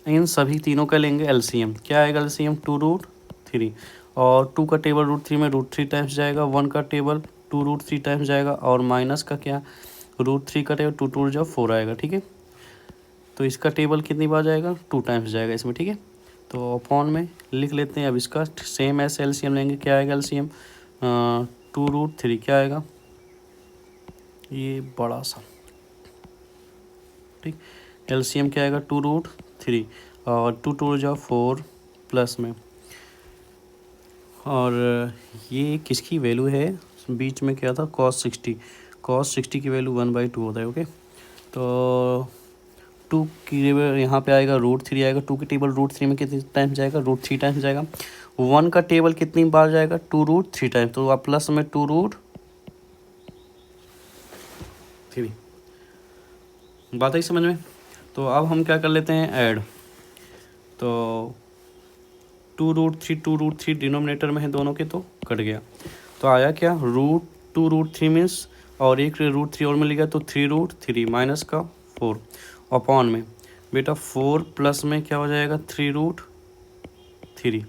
A: इन सभी तीनों का लेंगे एलसीएम, क्या आएगा एलसीएम 2√3, और 2 का टेबल √3 में √3 टाइम्स जाएगा, 1 का टेबल 2√3 टाइम्स जाएगा, और माइनस का क्या √3 का टेबल 2 जो 4 आएगा। ठीक है, तो इसका टेबल कितनी बार जाएगा 2 टाइम्स जाएगा इसमें। ठीक है, तो अपॉन में लिख लेते हैं। अब इसका सेम ऐसे एलसीएम लेंगे, क्या आएगा एलसीएम 2√3 क्या आएगा ये बड़ा सा। ठीक, एलसीएम क्या आएगा 2√3 और 2 जो 4 प्लस में, और ये किसकी वैल्यू है बीच में क्या था cos60 की वैल्यू 1/2 होता है। ओके, तो 2 की यहाँ पे आएगा √3 आएगा, 2 की टेबल √3 में कितनी टाइम जाएगा √3 टाइम्स जाएगा, 1 का टेबल कितनी बार जाएगा 2√3 टाइम्स, तो आप प्लस में 2√3। बात आई समझ में। तो अब हम क्या कर लेते हैं ऐड, तो 2√3 डिनोमिनेटर में है दोनों के, तो कट गया, तो आया क्या √2√3 मीन्स, और एक √3 और मिल गया, तो 3√3 माइनस का 4 अपॉन में बेटा 4 प्लस में क्या हो जाएगा 3√3।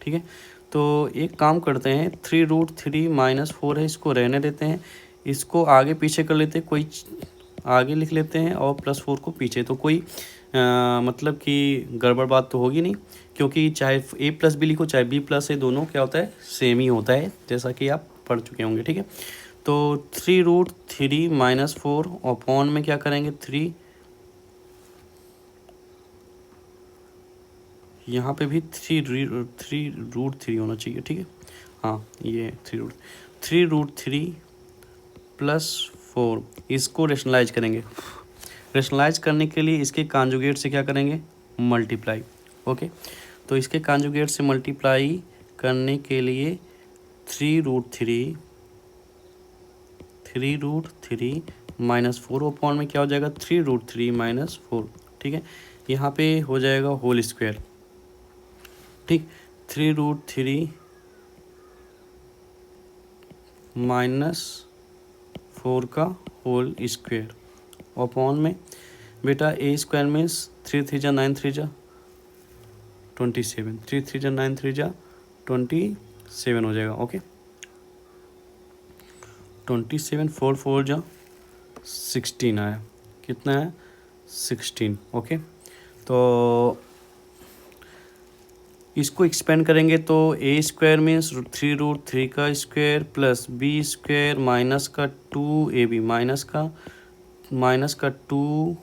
A: ठीक है, तो एक काम करते हैं 3√3 माइनस 4 है, इसको रहने देते हैं, इसको आगे पीछे कर लेते हैं, कोई आगे लिख लेते हैं और +4 को पीछे, तो कोई मतलब कि गड़बड़ बात तो होगी नहीं, क्योंकि चाहे a+b लिखो चाहे b+ दोनों क्या होता है सेम ही होता है, जैसा कि आप पढ़ चुके होंगे। ठीक है, तो 3√3 माइनस 4 अपॉन में क्या करेंगे 3, यहाँ पे भी 3√3 होना चाहिए। ठीक है, हाँ ये 3√3 प्लस 4, इसको रेशनलाइज करेंगे, रेशनलाइज करने के लिए इसके कॉन्जुगेट से क्या करेंगे मल्टीप्लाई। ओके, तो इसके कॉन्जुगेट से मल्टीप्लाई करने के लिए 3√3 माइनस 4 अपॉन में क्या हो जाएगा 3√3 माइनस 4। ठीक है, यहाँ पे हो जाएगा होल स्क्वायर। ठीक, 3√3 माइनस 4 का होल स्क्वायर अपॉन में बेटा a² मीन्स 3 3 जा 9 3 जा 27, 3 3 जा 9 3 जा 27 हो जाएगा। ओके, 27 4 4 जा 16 आया, कितना है 16। ओके, तो इसको एक्सपेंड करेंगे तो a² मीन्स 3√3 का स्क्वायर प्लस b² माइनस का 2ab माइनस का 2ab,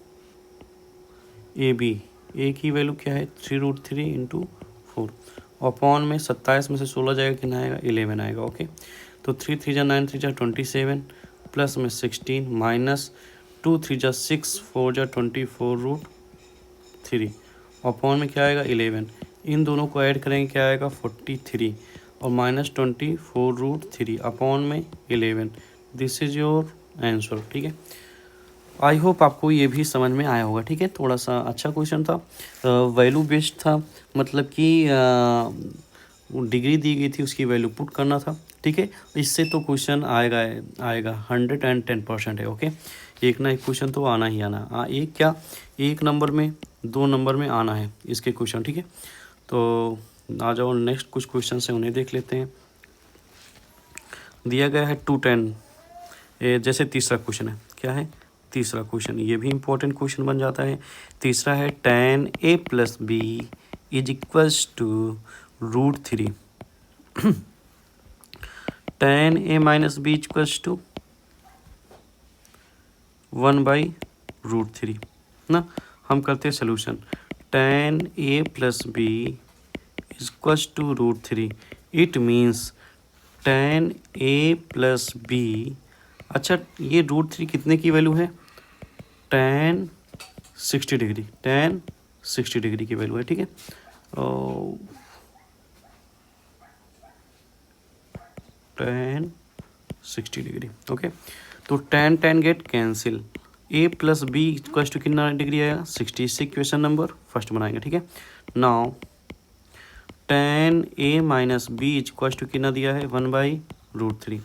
A: a की वैल्यू क्या है 3√3 इंटू 4 अपॉन में 27 में से 16 जाएगा, कितना आएगा 11 आएगा। ओके, तो 3 3 जा 9 3 जा 27 प्लस में 16 माइनस 2 3 जा 6 4 जा 24√3 अपॉन में क्या आएगा 11, इन दोनों को ऐड करेंगे क्या आएगा 43 और माइनस 24√3 अपॉन में 11, दिस इज योर आंसर। ठीक है, आई होप आपको ये भी समझ में आया होगा। ठीक है, थोड़ा सा अच्छा क्वेश्चन था, वैल्यू बेस्ड था, मतलब कि डिग्री दी गई थी, उसकी वैल्यू पुट करना था। ठीक है, इससे तो क्वेश्चन आएगा आएगा 110% है। ओके, एक ना एक क्वेश्चन तो आना ही आना। एक क्या, एक नंबर में, 2 नंबर में आना है इसके क्वेश्चन। ठीक है, तो आ जाओ नेक्स्ट कुछ क्वेश्चन है उन्हें देख लेते हैं। दिया गया है 210, जैसे तीसरा क्वेश्चन है, क्या है तीसरा क्वेश्चन, ये भी इम्पोर्टेंट क्वेश्चन बन जाता है। तीसरा है tan a plus B is equals to √3। tan a minus B equals to 1/√3 ना। हम करते हैं solution, tan a plus B equals to √3। It means tan a plus B, अच्छा ये √3 कितने की वैल्यू है, tan 60 डिग्री, tan 60 डिग्री की वैल्यू है। ठीक है, tan 60 डिग्री। ओके, तो tan get cancel, a plus B equals to कितना डिग्री आएगा, 60। इससे क्वेश्चन नंबर फर्स्ट बनाएंगे। ठीक है, now tan a minus B equals to कितना दिया है, 1/√3,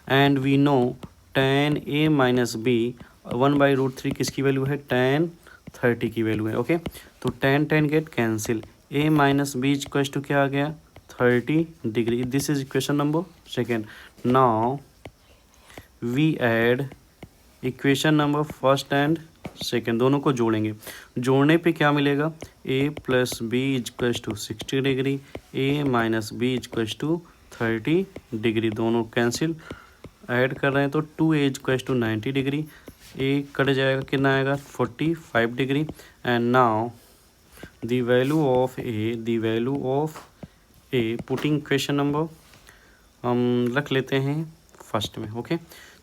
A: and we know tan a minus B 1/√3 किसकी वैल्यू है, tan 30 की वैल्यू है। ओके, तो tan get cancel, a minus B equals to क्या आ गया, 30 degree. This is equation number second. Now we add equation number first and second, दोनों को जोड़ेंगे। जोड़ने पे क्या मिलेगा, a plus B equals to 60 degree, a minus B equals to 30 degree, दोनों कैंसिल। ऐड कर रहे हैं तो 2a equals to 90 degree, a cut जाएगा, कितना आएगा 45 degree. And now the value of a putting question number हम रख लेते हैं फर्स्ट में। ओके,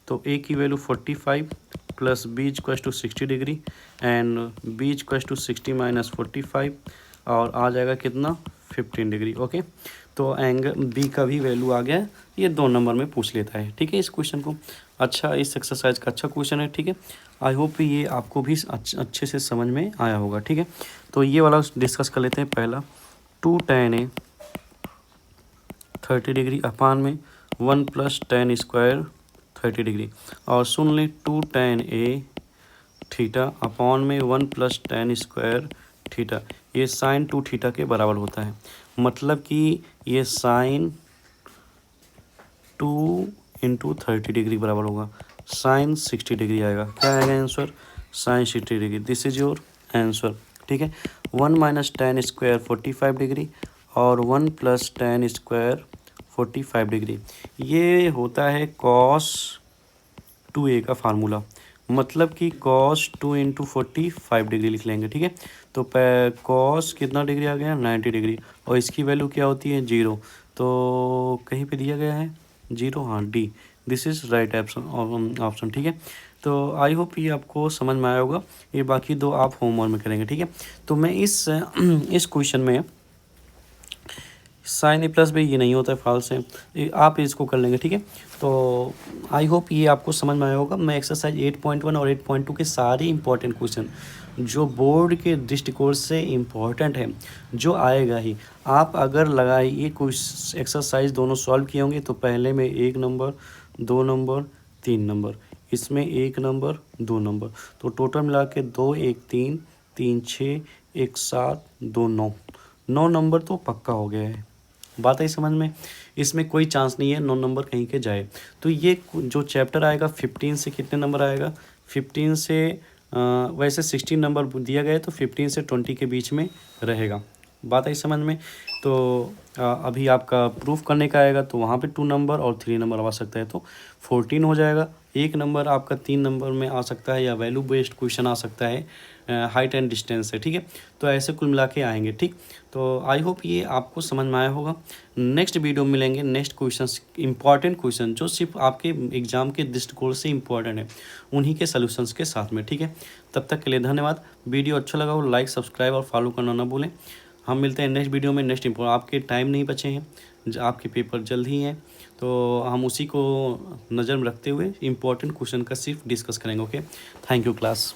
A: तो a की value 45 plus B equals to 60 degree and B equals to 60 minus 45, और आ जाएगा कितना 15 डिग्री। ओके, तो एंगल बी का भी वैल्यू आ गया, ये 2 नंबर में पूछ लेता है। ठीक है, इस क्वेश्चन को अच्छा, इस एक्सरसाइज का अच्छा क्वेश्चन है। ठीक है, आई होप ये आपको भी अच्छे से समझ में आया होगा। ठीक है, तो ये वाला डिस्कस कर लेते हैं। पहला 2 tan a 30 डिग्री अपान में 1 प्लस tan स्क्वायर 30 डिग्री, और सुन ले 2 tan a थीटा अपॉन में 1 प्लस tan स्क्वायर थीटा, ये साइन 2 थीटा के बराबर होता है। मतलब कि ये साइन 2 इंटू 30 डिग्री बराबर होगा साइन 60 डिग्री आएगा। क्या आएगा answer, sine 60 degree. This is your answer. ठीक है, 1 माइनस tan स्क्वायर 45 डिग्री और 1 प्लस tan स्क्वायर 45 डिग्री, ये होता है cos 2a का फार्मूला, मतलब कि cos 2 इंटू 45 डिग्री लिख लेंगे। ठीक है, तो cos कितना डिग्री आ गया, 90 डिग्री, और इसकी वैल्यू क्या होती है, 0। तो कहीं पे दिया गया है 0, हाँ D, this is right option. ठीक है, तो आई होप ये आपको समझ में आया होगा। ये बाकी 2 आप होमवर्क में करेंगे। ठीक है, तो मैं इस क्वेश्चन में साइन ए प्लस बी ये नहीं होता है, फॉल्स है, आप इसको कर लेंगे। ठीक है, तो आई होप ये आपको समझ में आया होगा। मैं एक्सरसाइज 8.1 और 8.2 के सारे इंपॉर्टेंट क्वेश्चन जो बोर्ड के दृष्टिकोण से इम्पॉर्टेंट है, जो आएगा ही, आप अगर लगाए ये कुछ एक्सरसाइज दोनों सॉल्व किए होंगे तो पहले में 1 नंबर, 2 नंबर, 3 नंबर, इसमें 1 नंबर, 2 नंबर, तो टोटल मिला के 2 1 3 3 6 1 7 2 9 नंबर तो पक्का हो गया है। बात आई समझ में, इसमें कोई चांस नहीं है 9 नंबर कहीं के जाए। तो ये जो चैप्टर आएगा 15 से कितने नंबर आएगा, 15 से वैसे 16 नंबर दिया गया है, तो 15 से 20 के बीच में रहेगा। बात आई समझ में। तो अभी आपका प्रूफ करने का आएगा तो वहाँ पे 2 नंबर और 3 नंबर आ सकता है, तो 14 हो जाएगा। 1 नंबर आपका 3 नंबर में आ सकता है, या वैल्यू बेस्ड क्वेश्चन आ सकता है हाइट एंड डिस्टेंस से। ठीक है, तो ऐसे कुल मिला के आएंगे। ठीक, तो आई होप ये आपको समझ में आया होगा। नेक्स्ट वीडियो में मिलेंगे नेक्स्ट क्वेश्चन, इंपॉर्टेंट क्वेश्चन जो सिर्फ आपके एग्जाम के दृष्टिकोण से इंपॉर्टेंट है, उन्हीं के सॉल्यूशंस के साथ में। ठीक है, तब तक के लिए धन्यवाद। वीडियो अच्छा लगा हो लाइक, सब्सक्राइब और फॉलो करना ना भूलें। हम मिलते हैं नेक्स्ट वीडियो में। नेक्स्ट आपके टाइम नहीं बचे हैं, आपके पेपर जल्द ही हैं, तो हम उसी को नज़र में रखते हुए इम्पोर्टेंट क्वेश्चन का सिर्फ डिस्कस करेंगे। Okay, thank you class.